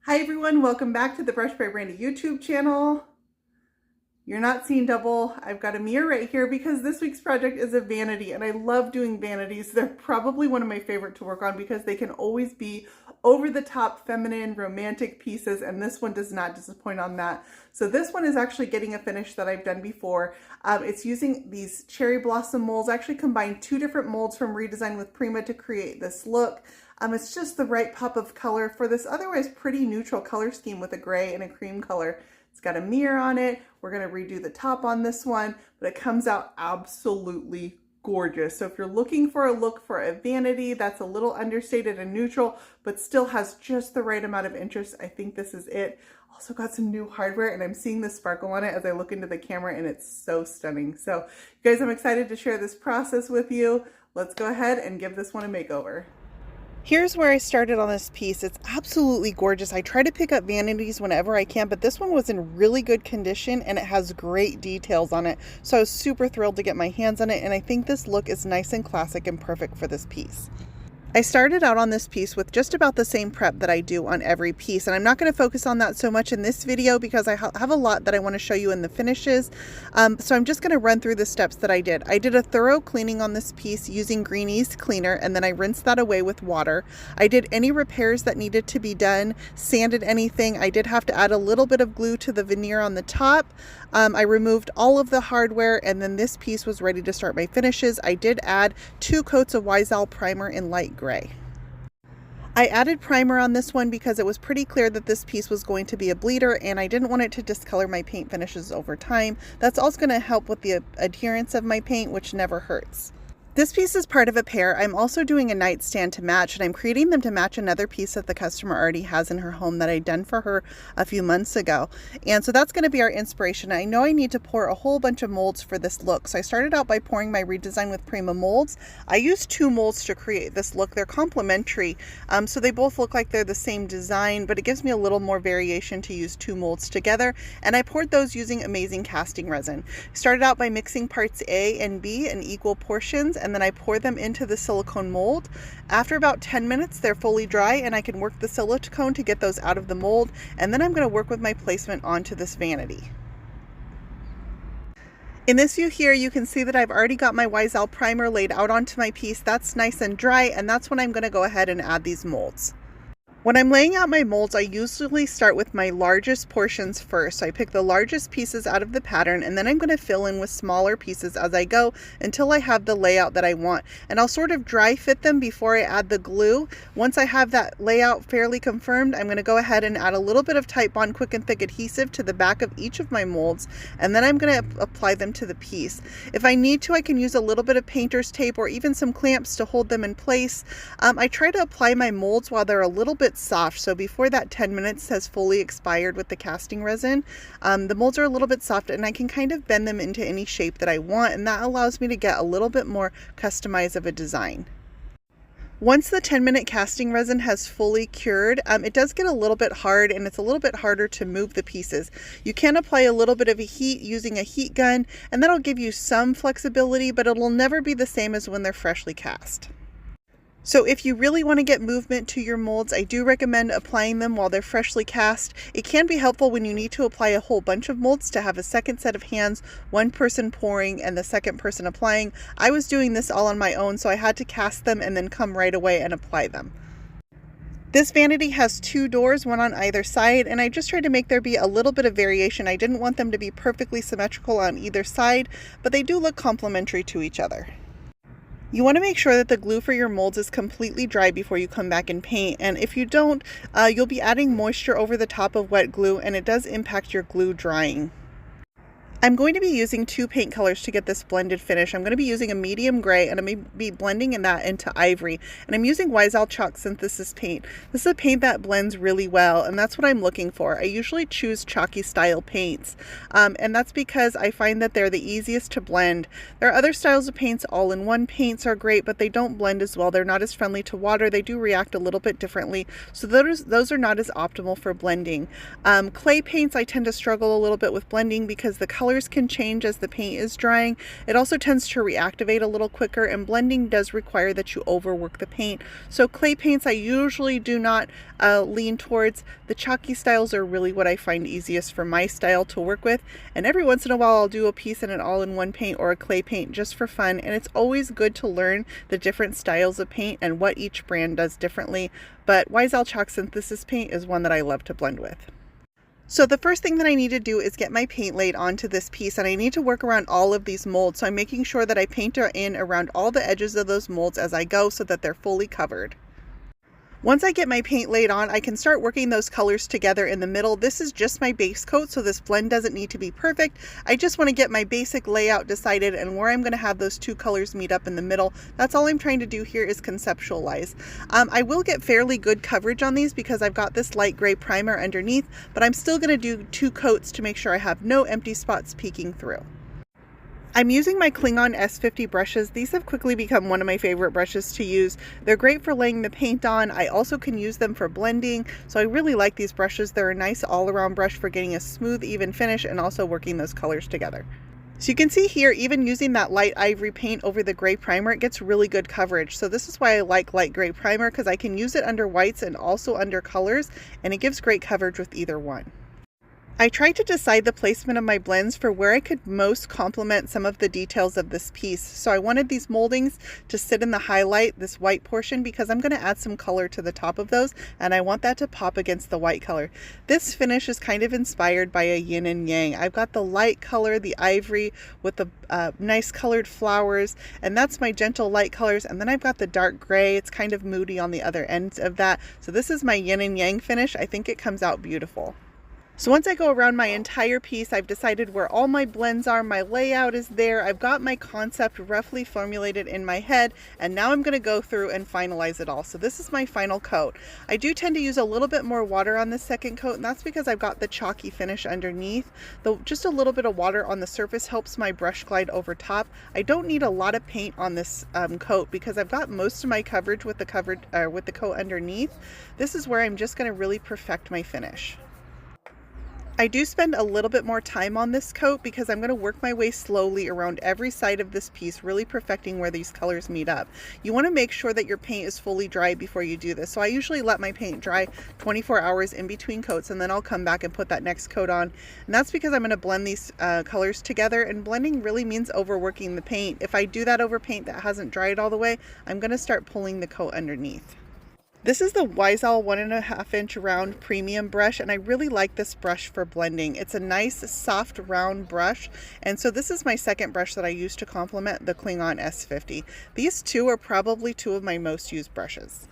Hi everyone, welcome back to the Brush by Brandy YouTube channel. You're not seeing double. I've got a mirror right here because this week's project is a vanity and I love doing vanities. They're probably one of my favorite to work on because they can always be over the top, feminine, romantic pieces, and this one does not disappoint on that. So this one is actually getting a finish that I've done before. It's using these cherry blossom molds. I actually combined two different molds from Redesign with Prima to create this look. It's just the right pop of color for this otherwise pretty neutral color scheme with a gray and a cream color. It's got a mirror on it. We're going to redo the top on this one, but it comes out absolutely gorgeous. So if you're looking for a look for a vanity that's a little understated and neutral, but still has just the right amount of interest, I think this is it. Also got some new hardware and I'm seeing the sparkle on it as I look into the camera and it's so stunning. So you guys, I'm excited to share this process with you. Let's go ahead and give this one a makeover. Here's where I started on this piece. It's absolutely gorgeous. I try to pick up vanities whenever I can, but this one was in really good condition and it has great details on it. So I was super thrilled to get my hands on it, and I think this look is nice and classic and perfect for this piece. I started out on this piece with just about the same prep that I do on every piece, and I'm not going to focus on that so much in this video because I have a lot that I want to show you in the finishes. So I'm just going to run through the steps that I did. I did a thorough cleaning on this piece using Green Ease cleaner, and then I rinsed that away with water. I did any repairs that needed to be done, sanded anything. I did have to add a little bit of glue to the veneer on the top. I removed all of the hardware, and then this piece was ready to start my finishes. I did add 2 coats of Weissal primer in light gray. I added primer on this one because it was pretty clear that this piece was going to be a bleeder and I didn't want it to discolor my paint finishes over time. That's also going to help with the adherence of my paint, which never hurts. This piece is part of a pair. I'm also doing a nightstand to match, and I'm creating them to match another piece that the customer already has in her home that I done for her a few months ago. And so that's going to be our inspiration. I know I need to pour a whole bunch of molds for this look. So I started out by pouring my Redesign with Prima molds. I used 2 molds to create this look. They're complementary. So they both look like they're the same design, but it gives me a little more variation to use 2 molds together. And I poured those using amazing casting resin. Started out by mixing parts A and B in equal portions, and then I pour them into the silicone mold. After about 10 minutes, they're fully dry and I can work the silicone to get those out of the mold. And then I'm going to work with my placement onto this vanity. In this view here, you can see that I've already got my Weissal primer laid out onto my piece. That's nice and dry, and that's when I'm going to go ahead and add these molds. When I'm laying out my molds, I usually start with my largest portions first. So I pick the largest pieces out of the pattern, and then I'm going to fill in with smaller pieces as I go until I have the layout that I want. And I'll sort of dry fit them before I add the glue. Once I have that layout fairly confirmed, I'm going to go ahead and add a little bit of Titebond Quick and Thick adhesive to the back of each of my molds, and then I'm going to apply them to the piece. If I need to, I can use a little bit of painter's tape or even some clamps to hold them in place. I try to apply my molds while they're a little bit soft, so before that 10 minutes has fully expired with the casting resin. The molds are a little bit soft and I can kind of bend them into any shape that I want, and that allows me to get a little bit more customized of a design. Once the 10-minute casting resin has fully cured, it does get a little bit hard and it's a little bit harder to move the pieces. You can apply a little bit of a heat using a heat gun, and that'll give you some flexibility, but it'll never be the same as when they're freshly cast. So if you really want to get movement to your molds, I do recommend applying them while they're freshly cast. It can be helpful when you need to apply a whole bunch of molds to have a second set of hands, one person pouring and the second person applying. I was doing this all on my own, so I had to cast them and then come right away and apply them. This vanity has 2 doors, one on either side, and I just tried to make there be a little bit of variation. I didn't want them to be perfectly symmetrical on either side, but they do look complementary to each other. You want to make sure that the glue for your molds is completely dry before you come back and paint, and if you don't, you'll be adding moisture over the top of wet glue and it does impact your glue drying. I'm going to be using 2 paint colors to get this blended finish. I'm going to be using a medium gray and I'm going to be blending that into ivory. And I'm using Weissal Chalk Synthesis paint. This is a paint that blends really well, and that's what I'm looking for. I usually choose chalky style paints, and that's because I find that they're the easiest to blend. There are other styles of paints. All-in-one paints are great, but they don't blend as well. They're not as friendly to water. They do react a little bit differently, so those are not as optimal for blending. Clay paints I tend to struggle a little bit with blending because the color colors can change as the paint is drying. It also tends to reactivate a little quicker, and blending does require that you overwork the paint. So clay paints I usually do not lean towards. The chalky styles are really what I find easiest for my style to work with, and every once in a while I'll do a piece in an all-in-one paint or a clay paint just for fun, and it's always good to learn the different styles of paint and what each brand does differently. But YSL Chalk Synthesis paint is one that I love to blend with. So the first thing that I need to do is get my paint laid onto this piece, and I need to work around all of these molds. So I'm making sure that I paint in around all the edges of those molds as I go so that they're fully covered. Once I get my paint laid on, I can start working those colors together in the middle. This is just my base coat, so this blend doesn't need to be perfect. I just want to get my basic layout decided and where I'm going to have those two colors meet up in the middle. That's all I'm trying to do here is conceptualize. I will get fairly good coverage on these because I've got this light gray primer underneath, but I'm still going to do 2 coats to make sure I have no empty spots peeking through. I'm using my Klingon S50 brushes. These have quickly become one of my favorite brushes to use. They're great for laying the paint on. I also can use them for blending, so I really like these brushes. They're a nice all-around brush for getting a smooth, even finish and also working those colors together. So you can see here, even using that light ivory paint over the gray primer, it gets really good coverage. So this is why I like light gray primer, because I can use it under whites and also under colors, and it gives great coverage with either one. I tried to decide the placement of my blends for where I could most complement some of the details of this piece. So I wanted these moldings to sit in the highlight, this white portion, because I'm going to add some color to the top of those, and I want that to pop against the white color. This finish is kind of inspired by a yin and yang. I've got the light color, the ivory, with the nice colored flowers, and that's my gentle light colors, and then I've got the dark gray. It's kind of moody on the other end of that. So this is my yin and yang finish. I think it comes out beautiful. So once I go around my entire piece, I've decided where all my blends are, my layout is there, I've got my concept roughly formulated in my head, and now I'm going to go through and finalize it all. So this is my final coat. I do tend to use a little bit more water on the second coat, and that's because I've got the chalky finish underneath. Though just a little bit of water on the surface helps my brush glide over top. I don't need a lot of paint on this coat because I've got most of my coverage with the coat underneath. This is where I'm just going to really perfect my finish. I do spend a little bit more time on this coat because I'm going to work my way slowly around every side of this piece, really perfecting where these colors meet up. You want to make sure that your paint is fully dry before you do this. So I usually let my paint dry 24 hours in between coats, and then I'll come back and put that next coat on. And that's because I'm going to blend these colors together, and blending really means overworking the paint. If I do that over paint that hasn't dried all the way, I'm going to start pulling the coat underneath. This is the YSL 1.5 inch round premium brush, and I really like this brush for blending. It's a nice soft round brush, and so this is my second brush that I use to complement the Klingon S50. These two are probably two of my most used brushes.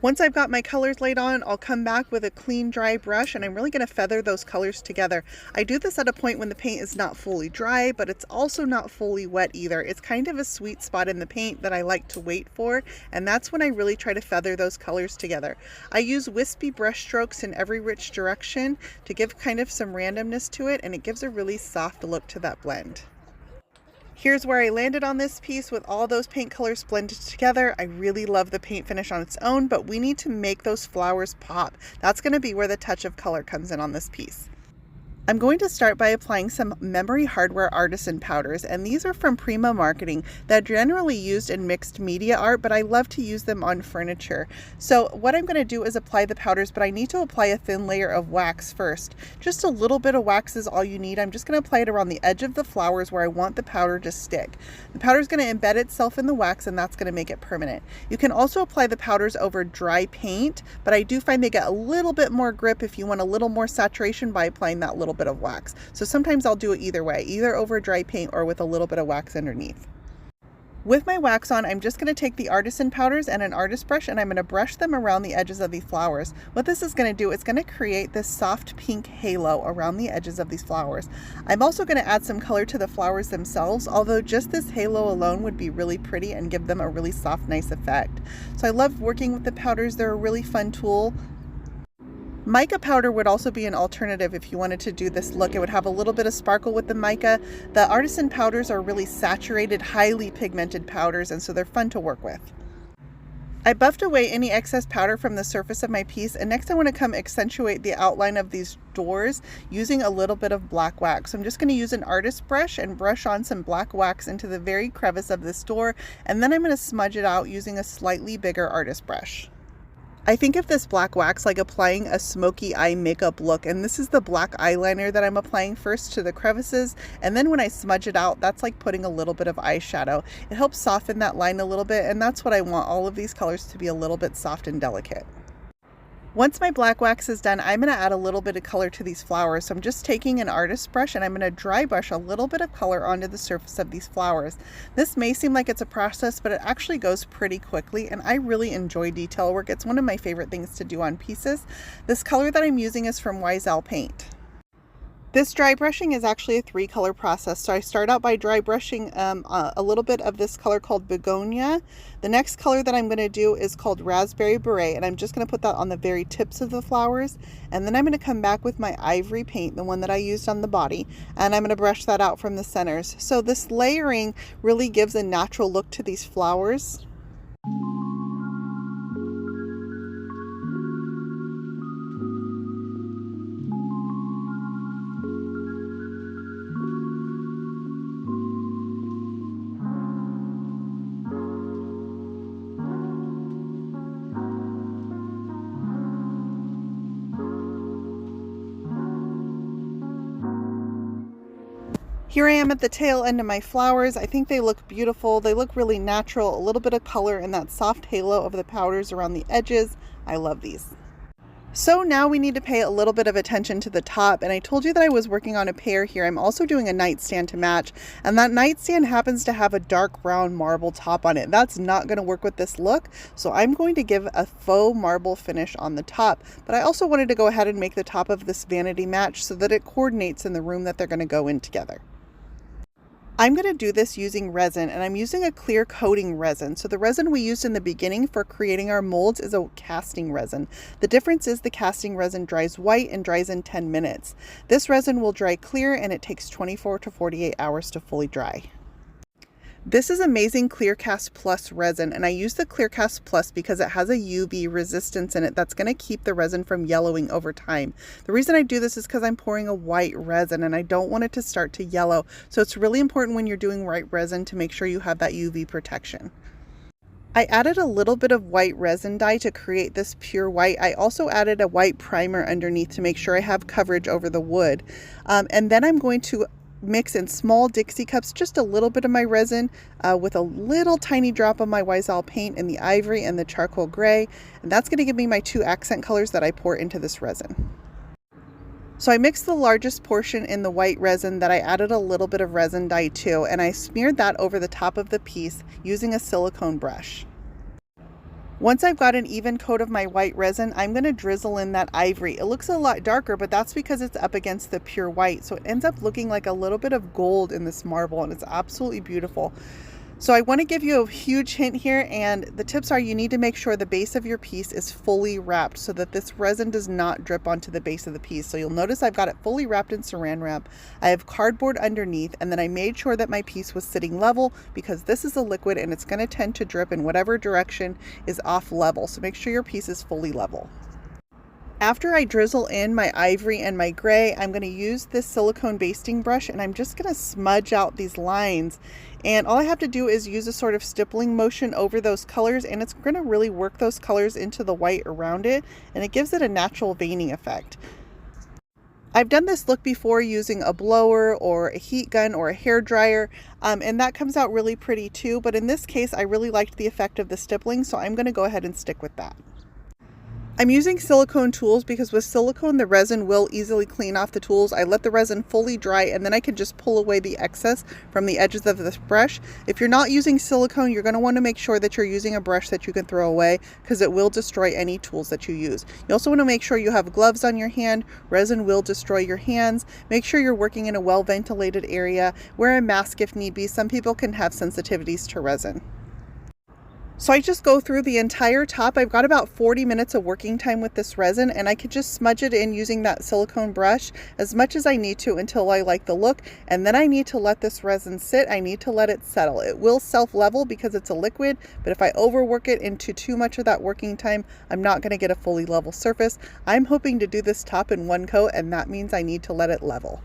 Once I've got my colors laid on, I'll come back with a clean, dry brush, and I'm really going to feather those colors together. I do this at a point when the paint is not fully dry, but it's also not fully wet either. It's kind of a sweet spot in the paint that I like to wait for, and that's when I really try to feather those colors together. I use wispy brush strokes in every which direction to give kind of some randomness to it, and it gives a really soft look to that blend. Here's where I landed on this piece with all those paint colors blended together. I really love the paint finish on its own, but we need to make those flowers pop. That's going to be where the touch of color comes in on this piece. I'm going to start by applying some Memory Hardware Artisan powders, and these are from Prima Marketing. They're generally used in mixed media art, but I love to use them on furniture. So what I'm going to do is apply the powders, but I need to apply a thin layer of wax first. Just a little bit of wax is all you need. I'm just going to apply it around the edge of the flowers where I want the powder to stick. The powder is going to embed itself in the wax, and that's going to make it permanent. You can also apply the powders over dry paint, but I do find they get a little bit more grip if you want a little more saturation by applying that little bit of wax. So sometimes I'll do it either way, either over dry paint or with a little bit of wax underneath. With my wax on, I'm just going to take the artisan powders and an artist brush, and I'm going to brush them around the edges of these flowers. What this is going to do is going to create this soft pink halo around the edges of these flowers. I'm also going to add some color to the flowers themselves, although just this halo alone would be really pretty and give them a really soft, nice effect. So I love working with the powders. They're a really fun tool. Mica powder would also be an alternative if you wanted to do this look. It would have a little bit of sparkle with the mica. The artisan powders are really saturated, highly pigmented powders, and so they're fun to work with. I buffed away any excess powder from the surface of my piece, and next I want to come accentuate the outline of these doors using a little bit of black wax. So I'm just going to use an artist brush and brush on some black wax into the very crevice of this door, and then I'm going to smudge it out using a slightly bigger artist brush. I think of this black wax like applying a smoky eye makeup look, and this is the black eyeliner that I'm applying first to the crevices, and then when I smudge it out, that's like putting a little bit of eyeshadow. It helps soften that line a little bit, and that's what I want, all of these colors to be a little bit soft and delicate. Once my black wax is done, I'm going to add a little bit of color to these flowers. So I'm just taking an artist brush and I'm going to dry brush a little bit of color onto the surface of these flowers. This may seem like it's a process, but it actually goes pretty quickly, and I really enjoy detail work. It's one of my favorite things to do on pieces. This color that I'm using is from Paint. This dry brushing is actually a 3-color process. So I start out by dry brushing a little bit of this color called begonia. The next color that I'm going to do is called raspberry beret, and I'm just going to put that on the very tips of the flowers. And then I'm going to come back with my ivory paint, the one that I used on the body, and I'm going to brush that out from the centers. So this layering really gives a natural look to these flowers. Here I am at the tail end of my flowers. I think they look beautiful. They look really natural, a little bit of color and that soft halo of the powders around the edges. I love these. So now we need to pay a little bit of attention to the top, and I told you that I was working on a pair here. I'm also doing a nightstand to match, and that nightstand happens to have a dark brown marble top on it. That's not going to work with this look, so I'm going to give a faux marble finish on the top, but I also wanted to go ahead and make the top of this vanity match so that it coordinates in the room that they're going to go in together. I'm going to do this using resin, and I'm using a clear coating resin. So the resin we used in the beginning for creating our molds is a casting resin. The difference is the casting resin dries white and dries in 10 minutes. This resin will dry clear, and it takes 24 to 48 hours to fully dry. This is Amazing Clear Cast Plus resin, and I use the Clear Cast Plus because it has a UV resistance in it that's going to keep the resin from yellowing over time. The reason I do this is because I'm pouring a white resin and I don't want it to start to yellow. So it's really important when you're doing white resin to make sure you have that UV protection. I added a little bit of white resin dye to create this pure white. I also added a white primer underneath to make sure I have coverage over the wood. And then I'm going to mix in small Dixie cups just a little bit of my resin with a little tiny drop of my Paint in the ivory and the charcoal gray, and that's going to give me my 2 accent colors that I pour into this resin. So I mixed the largest portion in the white resin that I added a little bit of resin dye to, and I smeared that over the top of the piece using a silicone brush. Once I've got an even coat of my white resin, I'm going to drizzle in that ivory. It looks a lot darker, but that's because it's up against the pure white. So it ends up looking like a little bit of gold in this marble, and it's absolutely beautiful. So I want to give you a huge hint here, and the tips are you need to make sure the base of your piece is fully wrapped so that this resin does not drip onto the base of the piece. So you'll notice I've got it fully wrapped in saran wrap. I have cardboard underneath, and then I made sure that my piece was sitting level because this is a liquid and it's going to tend to drip in whatever direction is off level. So make sure your piece is fully level. After I drizzle in my ivory and my gray, I'm going to use this silicone basting brush, and I'm just going to smudge out these lines. And all I have to do is use a sort of stippling motion over those colors, and it's going to really work those colors into the white around it, and it gives it a natural veining effect. I've done this look before using a blower or a heat gun or a hair dryer, and that comes out really pretty too, but in this case I really liked the effect of the stippling, so I'm going to go ahead and stick with that. I'm using silicone tools because with silicone the resin will easily clean off the tools. I let the resin fully dry, and then I can just pull away the excess from the edges of this brush. If you're not using silicone, you're going to want to make sure that you're using a brush that you can throw away because it will destroy any tools that you use. You also want to make sure you have gloves on your hand. Resin will destroy your hands. Make sure you're working in a well ventilated area. Wear a mask if need be. Some people can have sensitivities to resin. So I just go through the entire top. I've got about 40 minutes of working time with this resin, and I could just smudge it in using that silicone brush as much as I need to until I like the look. And then I need to let this resin sit. I need to let it settle. It will self-level because it's a liquid, but if I overwork it into too much of that working time, I'm not going to get a fully level surface. I'm hoping to do this top in one coat, and that means I need to let it level.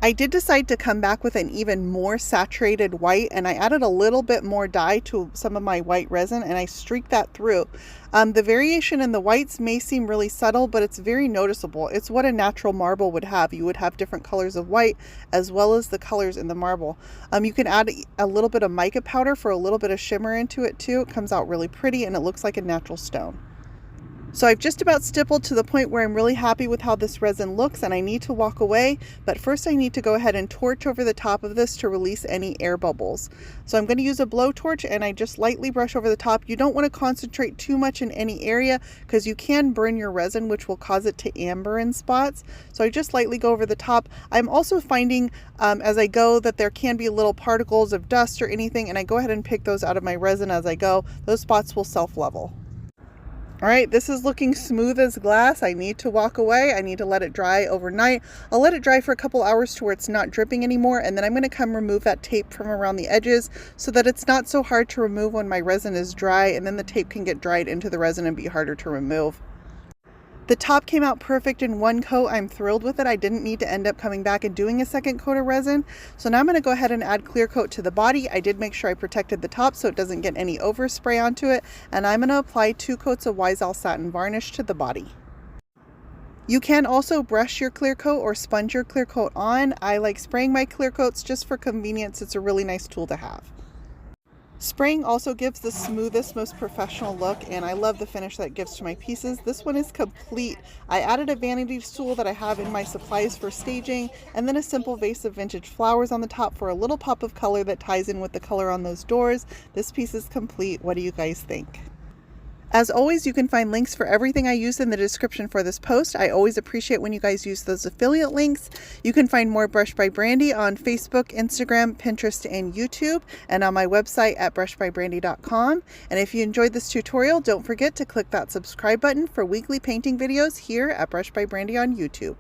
I did decide to come back with an even more saturated white, and I added a little bit more dye to some of my white resin, and I streaked that through. The variation in the whites may seem really subtle, but it's very noticeable. It's what a natural marble would have. You would have different colors of white as well as the colors in the marble. You can add a little bit of mica powder for a little bit of shimmer into it too. It comes out really pretty and it looks like a natural stone. So I've just about stippled to the point where I'm really happy with how this resin looks, and I need to walk away, but first I need to go ahead and torch over the top of this to release any air bubbles. So I'm going to use a blowtorch, and I just lightly brush over the top. You don't want to concentrate too much in any area because you can burn your resin, which will cause it to amber in spots. So I just lightly go over the top. I'm also finding as I go that there can be little particles of dust or anything, and I go ahead and pick those out of my resin as I go. Those spots will self-level. All right, this is looking smooth as glass. I need to walk away. I need to let it dry overnight. I'll let it dry for a couple hours to where it's not dripping anymore, and then I'm going to come remove that tape from around the edges so that it's not so hard to remove when my resin is dry, and then the tape can get dried into the resin and be harder to remove. The top came out perfect in one coat. I'm thrilled with it. I didn't need to end up coming back and doing a second coat of resin. So now I'm going to go ahead and add clear coat to the body. I did make sure I protected the top so it doesn't get any overspray onto it. And I'm going to apply 2 coats of Weisel satin varnish to the body. You can also brush your clear coat or sponge your clear coat on. I like spraying my clear coats just for convenience. It's a really nice tool to have. Spraying also gives the smoothest, most professional look, and I love the finish that it gives to my pieces. This one is complete. I added a vanity stool that I have in my supplies for staging, and then a simple vase of vintage flowers on the top for a little pop of color that ties in with the color on those doors. This piece is complete. What do you guys think? As always, you can find links for everything I use in the description for this post. I always appreciate when you guys use those affiliate links. You can find more Brush by Brandy on Facebook, Instagram, Pinterest, and YouTube, and on my website at brushbybrandy.com. And if you enjoyed this tutorial, don't forget to click that subscribe button for weekly painting videos here at Brush by Brandy on YouTube.